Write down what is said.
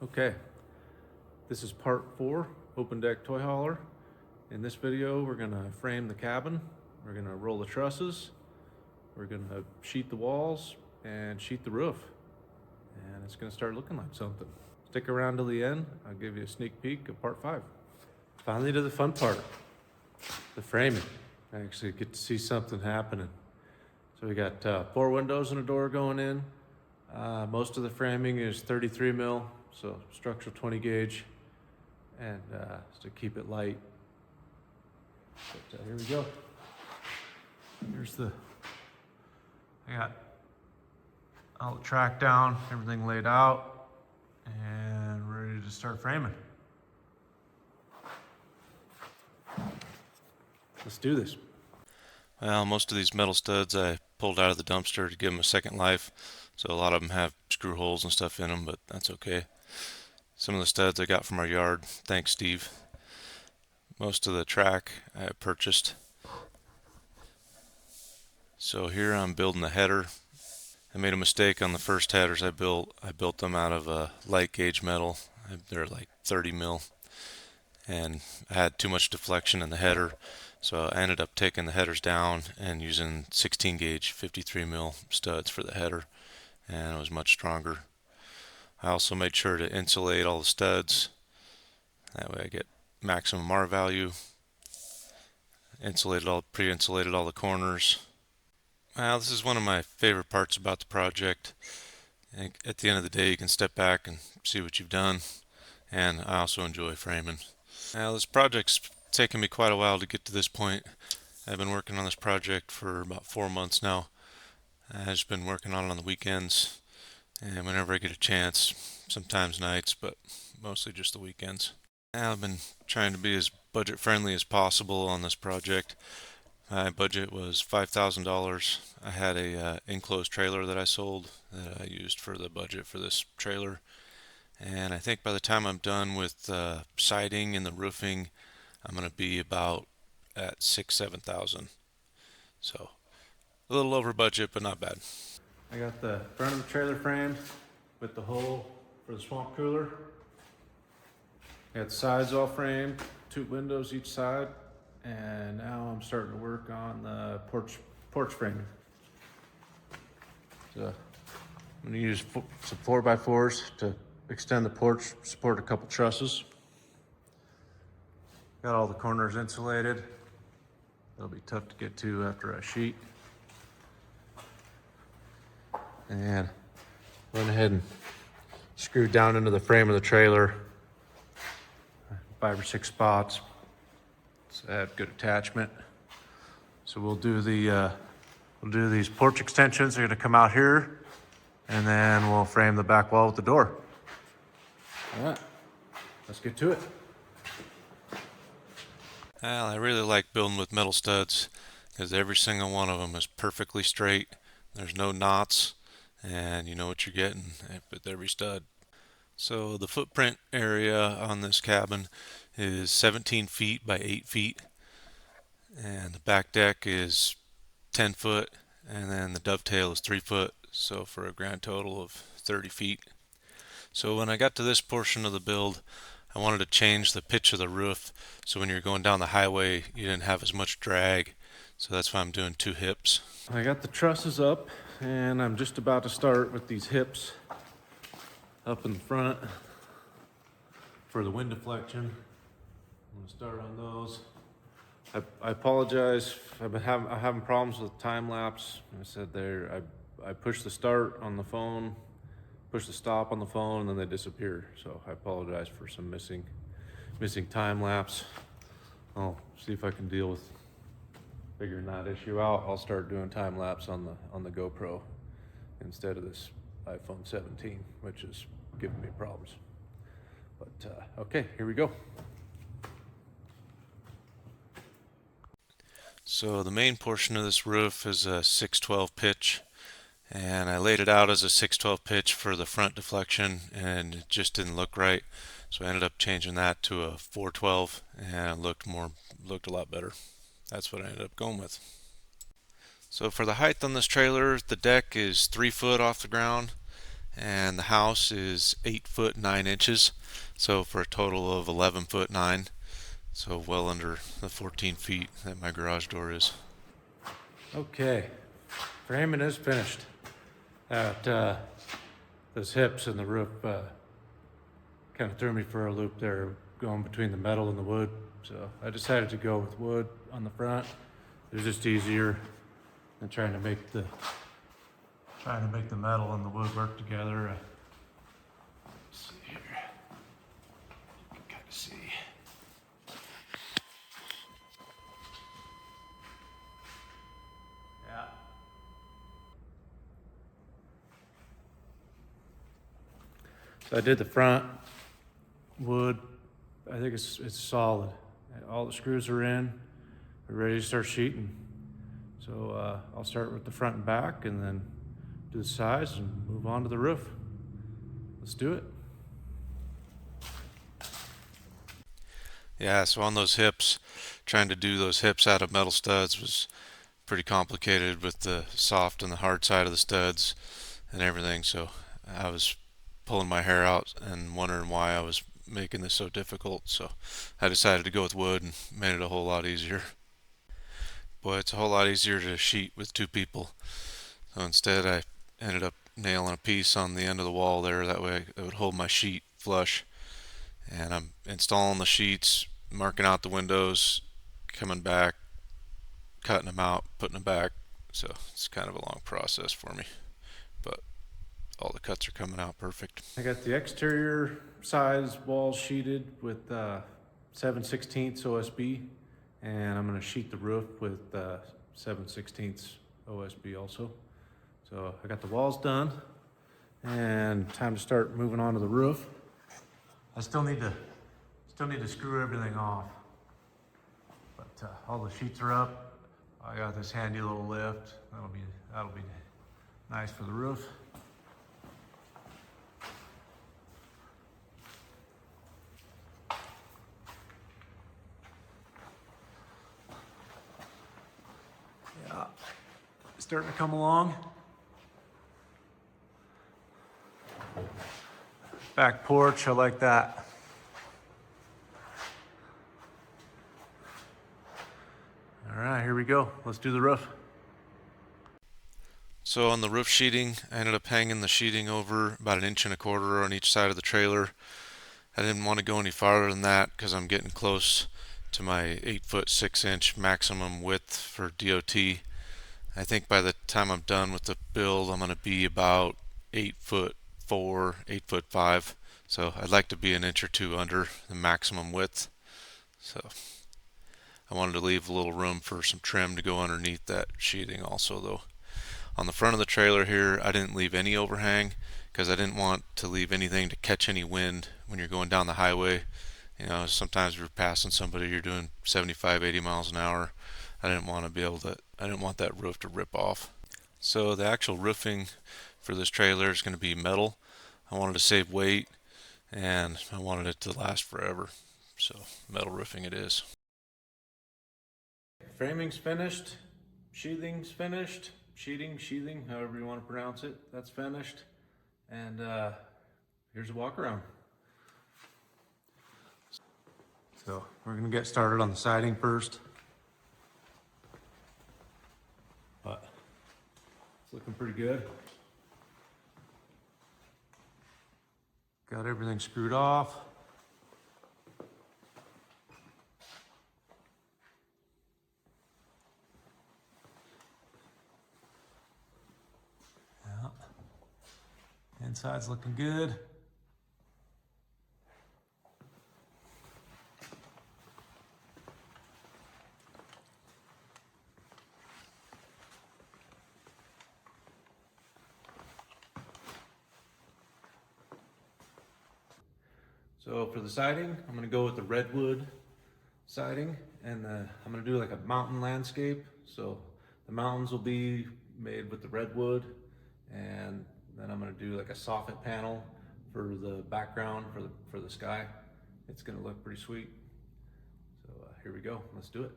Okay, this is part 4, open deck toy hauler. In this video, we're gonna frame the cabin, we're gonna roll the trusses, we're gonna sheet the walls and sheet the roof. And it's gonna start looking like something. Stick around till the end, I'll give you a sneak peek of part 5. Finally to the fun part, the framing. I actually get to see something happening. So we got 4 windows and a door going in. Most of the framing is 33 mil, so structural 20 gauge, and to keep it light. But here we go. I got all the track down, everything laid out, and ready to start framing. Let's do this. Well, most of these metal studs I pulled out of the dumpster to give them a second life, so a lot of them have screw holes and stuff in them, but that's okay. Some of the studs I got from our yard, thanks Steve. Most of the track I purchased. So here I'm building the header. I made a mistake on the first headers I built. I built them out of light gauge metal. They're like 30 mil, and I had too much deflection in the header. So I ended up taking the headers down and using 16 gauge 53 mil studs for the header, and it was much stronger. I also made sure to insulate all the studs. That way I get maximum R value. Pre-insulated all the corners. Well, this is one of my favorite parts about the project. At the end of the day, you can step back and see what you've done, and I also enjoy framing. Now, this project's taken me quite a while to get to this point. I've been working on this project for about 4 months now. I've just been working on it on the weekends and whenever I get a chance, sometimes nights, but mostly just the weekends. Now, I've been trying to be as budget friendly as possible on this project. My budget was $5,000. I had a enclosed trailer that I sold that I used for the budget for this trailer, and I think by the time I'm done with siding and the roofing, I'm going to be about at $7,000. So a little over budget, but not bad. I got the front of the trailer framed with the hole for the swamp cooler. Got the sides all framed, 2 windows each side, and now I'm starting to work on the porch framing. So I'm going to use some 4x4s to extend the porch, support a couple trusses. Got all the corners insulated. They'll be tough to get to after I sheet. And went ahead and screwed down into the frame of the trailer 5 or 6 spots. So I have good attachment. So we'll do these porch extensions. They're gonna come out here, and then we'll frame the back wall with the door. All right, let's get to it. Well, I really like building with metal studs because every single one of them is perfectly straight. There's no knots, and you know what you're getting with every stud. So the footprint area on this cabin is 17 feet by 8 feet, and the back deck is 10 foot, and then the dovetail is 3 foot, so for a grand total of 30 feet. So when I got to this portion of the build, I wanted to change the pitch of the roof so when you're going down the highway you didn't have as much drag, so that's why I'm doing 2 hips. I got the trusses up, and I'm just about to start with these hips up in the front for the wind deflection. I'm gonna start on those. I apologize. I'm having problems with time lapse. I said there, I pushed the start on the phone, pushed the stop on the phone, and then they disappeared. So I apologize for some missing time lapse. I'll see if I can deal with figuring that issue out. I'll start doing time lapse on the GoPro instead of this iPhone 17, which is giving me problems. But okay, here we go. So the main portion of this roof is a 612 pitch, and I laid it out as a 612 pitch for the front deflection, and it just didn't look right. So I ended up changing that to a 412, and it looked a lot better. That's what I ended up going with. So for the height on this trailer, the deck is 3 foot off the ground, and the house is 8 foot 9 inches, so for a total of 11 foot 9, so well under the 14 feet that my garage door is. Okay, framing is finished. Those hips and the roof kind of threw me for a loop there, going between the metal and the wood. So I decided to go with wood on the front. It was just easier than trying to make the metal and the wood work together. Let's see here. You can kind of see. Yeah. So I did the front wood. I think it's solid. All the screws are in. We're ready to start sheeting. So I'll start with the front and back, and then do the sides and move on to the roof. Let's do it. Yeah, so on those hips, trying to do those hips out of metal studs was pretty complicated with the soft and the hard side of the studs and everything. So I was pulling my hair out and wondering why I was making this so difficult. So I decided to go with wood and made it a whole lot easier. Boy, it's a whole lot easier to sheet with two people. So instead I ended up nailing a piece on the end of the wall there. That way it would hold my sheet flush. And I'm installing the sheets, marking out the windows, coming back, cutting them out, putting them back. So it's kind of a long process for me, but all the cuts are coming out perfect. I got the exterior size walls sheeted with 7/16 OSB, and I'm going to sheet the roof with 7/16 OSB also. So I got the walls done, and time to start moving on to the roof. I still need to screw everything off, but all the sheets are up. I got this handy little lift. That'll be nice for the roof. Yeah, starting to come along. Back porch, I like that. All right, here we go. Let's do the roof. So on the roof sheeting, I ended up hanging the sheeting over about 1.25 inches on each side of the trailer. I didn't want to go any farther than that because I'm getting close to my 8 foot 6 inch maximum width for DOT. I think by the time I'm done with the build, I'm going to be about 8 foot 4, 8 foot 5. So I'd like to be an inch or two under the maximum width. So I wanted to leave a little room for some trim to go underneath that sheeting also though. On the front of the trailer here, I didn't leave any overhang because I didn't want to leave anything to catch any wind when you're going down the highway. You know, sometimes you're passing somebody, you're doing 75, 80 miles an hour. I didn't want that roof to rip off. So the actual roofing for this trailer is going to be metal. I wanted to save weight and I wanted it to last forever. So metal roofing it is. Framing's finished, sheathing's finished, sheathing, however you want to pronounce it, that's finished. And here's a walk around. So we're gonna get started on the siding first. But it's looking pretty good. Got everything screwed off. Yeah. Inside's looking good. So for the siding, I'm gonna go with the redwood siding, and I'm gonna do like a mountain landscape. So the mountains will be made with the redwood, and then I'm gonna do like a soffit panel for the background for the sky. It's gonna look pretty sweet. So here we go. Let's do it.